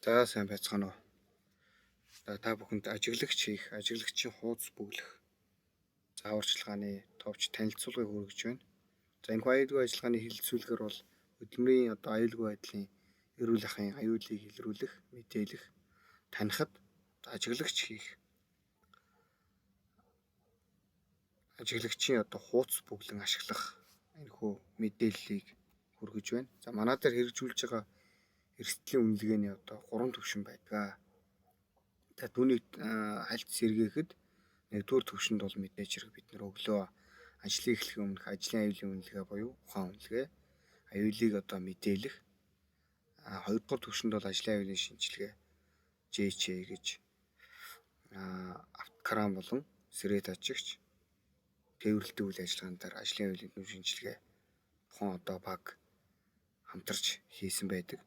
За сайн байцгаана уу. Та бүхэнд ажиглагч хийх, ажиглагчийн хуудас бүглэх зааварчилгааны товч танилцуулгыг хүргэж байна. За энэ аюулгүй ажиллагааны хэлэлцүүлэхээр бол хөдөлмөрийн аюулгүй байдлын эрүүл ахуйн аюулыг илрүүлэх, мэдээлэх, танихад ажиглагч хийх ажиглагчийн хуудас бүглэн ашиглах энэхүү мэдээллийг хүргэж байна. За манай дээр хэрэгжүүлж байгаа эрсдлийн үнэлгээний 3 түвшин байдаг. За түүнийг хальт сэргээхэд нэгдүгээр түвшинд бол мэдээж хэрэг бид нэр өглөө ажлыг эхлэхийн өмнөх ажлын аюулын үнэлгээ буюу ухаан үнэлгээ, аюулыг мэдээлэх. Хоёрдугаар түвшинд бол ажлын аюулын шинжилгээ ЖЧ гэж автокран болон сэрээд ажигч тээвэрлэлтэй үйл ажиллагаан дээр ажлын аюулын шинжилгээ тухайн баг хамтарч хийсэн байдаг.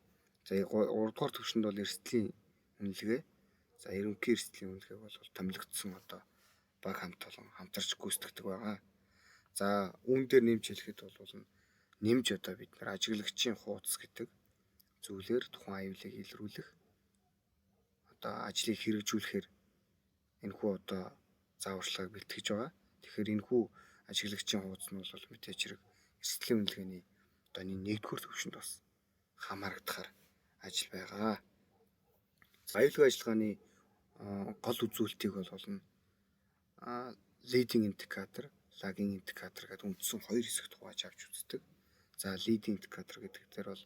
За 3 дугаар түвшинд бол эрсдлийн үнэлгээ. За ерөнхий эрсдлийн үнэлгээг бол томилогдсон баг хамт олон хамтарч гүйцэтгэдэг байгаа. За үүн дээр нэмж хэлэхэд бол нэмж бид нар ажиглагчийн хуудас гэдэг зүйлээр тухайн аюулыг илрүүлэх ажлыг хэрэгжүүлэхээр энэхүү зааварчилгааг бэлтгэж байгаа. Тэгэхээр энэхүү ажиглагчийн хуудас нь бол мэдээж хэрэг эрсдлийн үнэлгээний нэгдүгээр түвшинд бас хамаарагдахаар ажил байгаа. Аюулгүй ажиллагааны гол үзүүлэлтийг бол leading indicator, lagging indicator гэдэг үндсэн хоёр хэсэгт хувааж авч үздэг. За leading indicator гэдэг дээр бол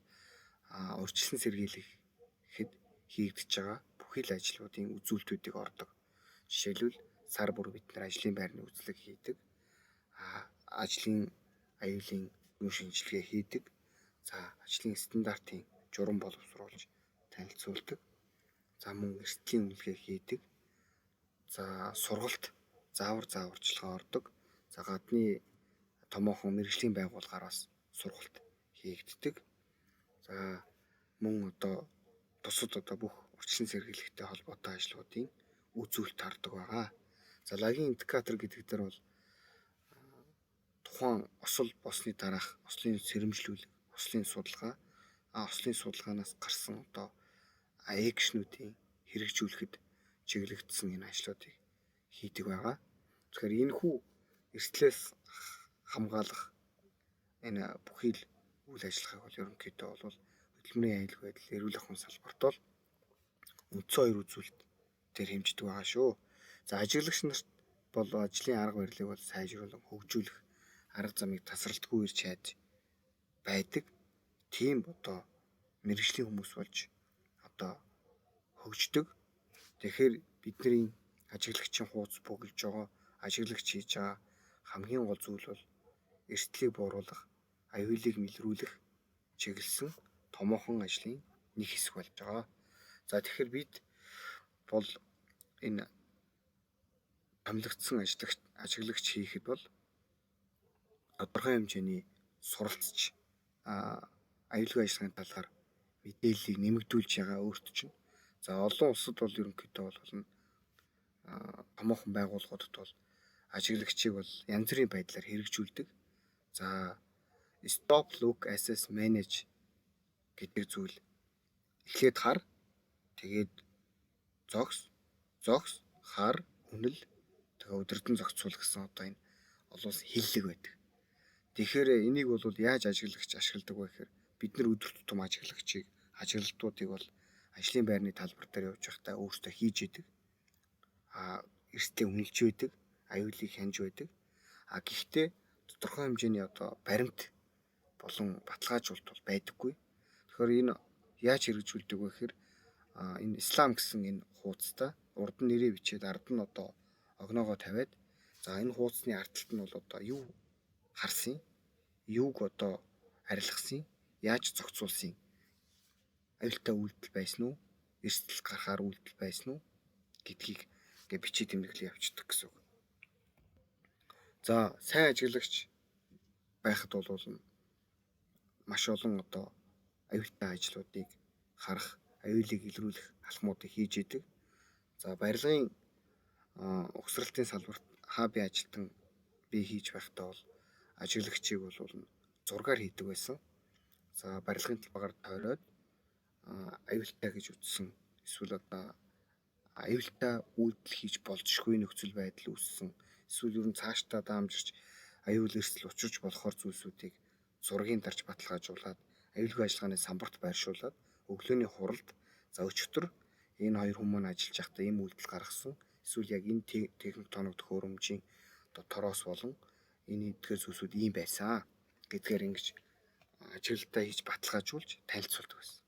урьдчилан сэргийлэхэд хийгдэж байгаа бүхий л ажлуудын үзүүлэлтүүдийг ордог. Жишээлбэл сар бүр бид нар ажлын байрны үзлэг хийдэг. Ажлын аюулын шинжилгээ хийдэг. За ажлын стандартын журам боловсруулж танилцуулдаг. За мөн эрсдлийн үнэлгээ хийдэг. За сургалт зааварчилгаа ордог. За гадны томоохон мэргэжлийн байгууллагаараас сургалт хийгддэг. За мөн бусад бүх урьдчилан сэргийлэхтэй холбоотой ажлуудын үзүүлэлт хардаг байгаа. За лагийн индикатор гэдэг дээр бол тухайн осол болсны дараах ослын сэрэмжлүүлэг, ослын судалгаа, ослын судалгаанаас гарсан экшнүүдийн хэрэгжүүлэхэд чиглэгдсэн энэ ажлуудыг хийдэг байгаа. Тэгэхээр энэхүү эрсдлээс хамгаалах энэ бүхий л үйл ажиллагааг бол ерөнхийдөө бол хөдөлмөрийн аюулгүй байдал, эрүүл ахуйн салбарт бол үндсэн хоёр үзүүлэлт дээр хэмждэг байгаа шүү. За ажиглагч нарт бол ажлын арга барилыг бол сайжруулан хөгжүүлэх арга замыг тасралтгүй ирж хайж байдаг. Тийм мэргэжлийн хүмүүс болж хөгждөг. Тэгэхээр бидний ажиглагчийн хуудас бүгэлж байгаа, ажиглагч хийж байгаа хамгийн гол зүйл бол эрсдлийг бууруулах, аюулыг илрүүлэх чиглэсэн томоохон ажлын нэг хэсэг болж байгаа. За тэгэхээр бид бол энэ томилогдсон ажиглагч хийхэд бол тодорхой хэмжээний суралцж аюулгүй ажиллагааны талаар мэдээллийг нэмэгдүүлж байгаа өөрт чинь. За олон улсад бол ерөнхийдөө томоохон байгууллагуудад бол ажиглагчийг бол янз бүрийн байдлаар хэрэгжүүлдэг. За stop, look, assess, manage гэдэг зүйл эхлээд хар, тэгээд зогс, хар, үнэл, тэгээ удирдан зохицуул гэсэн энэ олон хиллэг байдаг. Тэгэхээр энийг бол яаж ажиглагч ашигладаг вэ гэхээр бид нар өдөр тутам ажиглалтуудыг бол ажлын байрны талбар дээр явж байхдаа өөрсдөө хийж идэг. Эрсдээ үнэлж байдаг, аюулыг хянж байдаг. Гэхдээ тодорхой хэмжээний баримт болон баталгаажуулалт бол байдаггүй. Тэгэхээр энэ яаж хэрэгжүүлдэг вэ гэхээр энэ ислам гэсэн энэ хуудастай урд нь нэрээ бичээд ард нь огноогоо тавиад за энэ хуудасны ард талд нь бол юу харсан, юуг арилгасан, яаж зохицуулсан, аюултай үйлдэл байсан уу, эрсдэл гарахаар үйлдэл байсан уу гэдгийг бичиж тэмдэглэж явчихдаг гэсэн үг. За сайн ажиглагч байхад бол маш олон аюултай ажлуудыг харах, аюулыг илрүүлэх алхмуудыг хийж идэг. За барилгын угсралтын салбарт хааби ажилтан би хийж байхдаа бол ажиглагчийг бол зургаар хийдэг байсан. За барилгын талбайгаар тойроод аюултай гэж үзсэн эсвэл одоо аюултай үйлдэл хийж болзошгүй нөхцөл байдал үүссэн. Эсвэл ер нь цаашдаа даамжирч аюул эрсдэл учрж болохоор зүйлсүүдийг зургийн дарж баталгаажуулаад аюулгүй ажиллагааны самбарт байршуулад өглөөний хуралд за өчигдөр энэ хоёр хүмүүс маань ажиллаж байхдаа ийм үйлдэл гаргасан. Эсвэл яг энэ техник төхөөрөмжийн одоо тороос болон энэ эдгээр зүйлсүүд ийм байсан гэдгээр ингэж ажиглалтаа хийж баталгаажуулж танилцуулдаг байсан.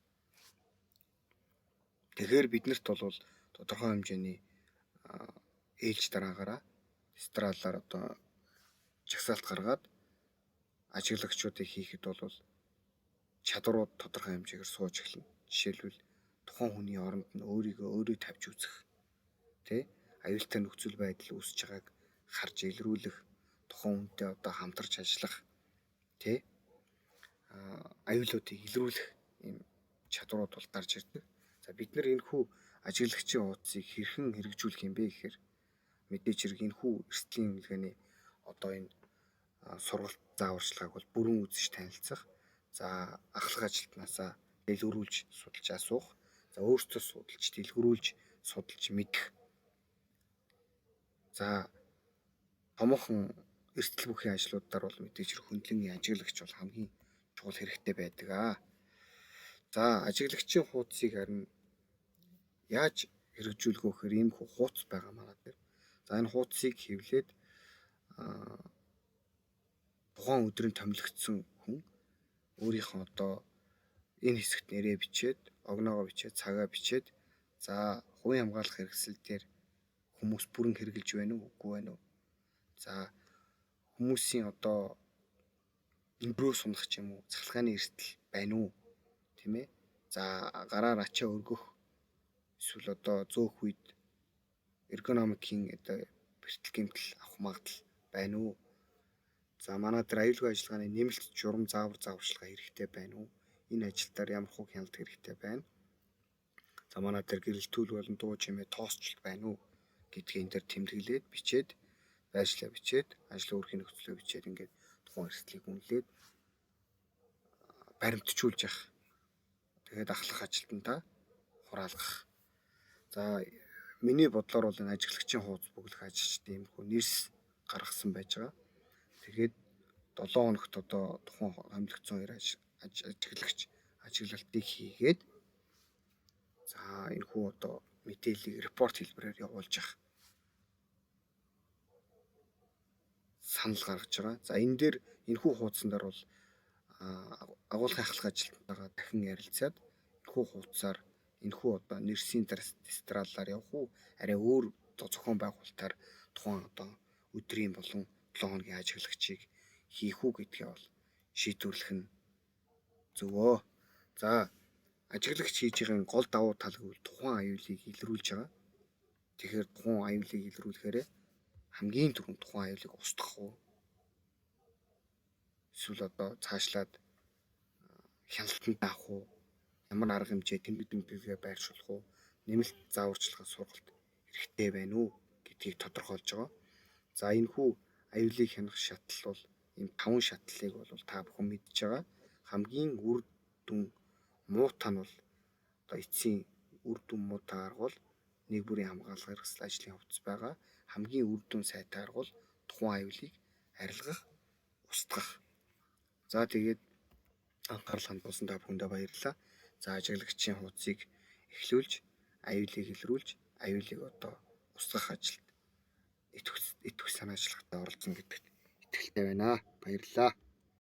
Тэгэхээр биднэрт бол тодорхой хэмжээний ээлж дараагаараа страталаар одоо жагсаалт гаргаад ажиглагчдыг хийхэд бол чадварууд тодорхой хэмжээгээр сууж эхэлнэ. Жишээлбэл тухайн хүний оронд нь өөрийгөө тавьж үзэх, тэ аюултай нөхцөл байдал үүсэж байгааг харж илрүүлэх, тухайн хүнтэй одоо хамтарч ажиллах, тэ аюулуудыг илрүүлэх ийм чадварууд бол гарч ирдэг. За бид нар энэхүү ажиглагчийн хуудсыг хэрхэн хэрэгжүүлэх юм бэ гэхээр мэдээж хэрэг энэхүү эрсдлийн эмнэлгээний одоо энэ сургалт зааварчилгааг бол бүрэн үзэж танилцах. За ахлах ажилтнаасаа дэлгэрүүлж судалж асуух. За өөртөө судалж дэлгэрүүлж судалж мэдэх. За томоохон эрсдэл бүхий ажлуудаар бол мэдээж хэрэг хөндлөнгийн ажиглагч бол хамгийн чухал хэрэгтэй байдаг аа. За ажиглагчийн хуудсыг харин яаж хэрэгжүүлэх вэ гэхээр ийм хуудас байгаа манай дээр. За энэ хуудсыг хэвлээд тухайн өдрийн томилогдсон хүн өөрийнхөө одоо энэ хэсэгт нэрээ бичээд, огноогоо бичээд, цагаа бичээд за хувийн хамгаалах хэрэгсэл дээр хүмүүс бүрэн хэрэгжилж байна уу, үгүй байна уу? За хүмүүсийн одоо имбрөө сунах ч юм уу, цахилгааны эрсдэл байна уу? Тийм ээ. За гараар ачаа өргөх эсвэл одоо зөөх үед эргономикийн одоо бэртэл гэмтэл авах магадлал байна уу? За манай дээр аюулгүй ажиллагааны нэмэлт журам зааварчилгаа хэрэгтэй байна уу? Энэ ажилдаар ямар хуг хяналт хэрэгтэй байна? За манай дээр гэрэлтүүл болон дуу чимээ тоосчлт байна уу гэдгийг энэ дээр тэмдэглээд бичээд байршлаа бичээд ажлын үрхийн нөхцөлөө бичээд ингээд тухайн эрсдлийг үнэлээд баримтжуулж явах. Тэгээд ахлах ажилтнаа хураалгах. За миний бодлоор бол энэ ажиглагчийн хуудас бүглэх ажилчдын иймэрхүү нэрс гаргасан байж байгаа. Тэгээд 7 хоногт одоо тухайн хамлагдсан хоёр ажиглагч ажиглалтыг хийгээд за энэхүү одоо мэдээллийг репорт хэлбэрээр явуулж явах санал гаргаж байгаа. За энэ дээр энэхүү хуудсан дээр бол агуулгын ахлах ажилтнаагаа дахин ярилцаад энэхүү хуудасаар энэхүү одоо нэрсийн страталаар явах уу арай өөр зохион байгуулалтаар тухайн одоо өдрийн болон 7 хоногийн ажиглагчийг хийх үү гэдгээ бол шийдвэрлэх нь зөвөө. За ажиглагч хийж байгаа гол давуу тал гэвэл тухайн аюулыг илрүүлж байгаа. Тэгэхээр тухайн аюулыг илрүүлэхээр хамгийн түрүүнд тухайн аюулыг устгах уу? Эсвэл одоо цаашлаад хяналтанд авах уу? Ямар арга хэмжээ тэмдэглэлгээ байршуулах уу? Нэмэлт зааварчилгаа сургалт хэрэгтэй байна уу гэдгийг тодорхойлж байгаа. За энэхүү аюулыг хянах шатлал бол ийм 5 шатлалыг бол та бүхэн мэдж байгаа. Хамгийн үр дүн муутай нь бол одоо эцсийн үр дүн муутай арга бол нэг бүрийн хамгаалах хэрэгсэл ажлын хувцас байгаа. Хамгийн үр дүн сайтай арга бол тухайн аюулыг арилгах, устгах. За тэгээд анхаарал хандуулсан та бүхэндээ баярлалаа. За ажиглагчийн хуудсыг эхлүүлж, аюулыг илрүүлж, аюулыг одоо устгах ажилд идэвх санаачлалтай оролцсон гэдэгт итгэлтэй байна. Баярлалаа.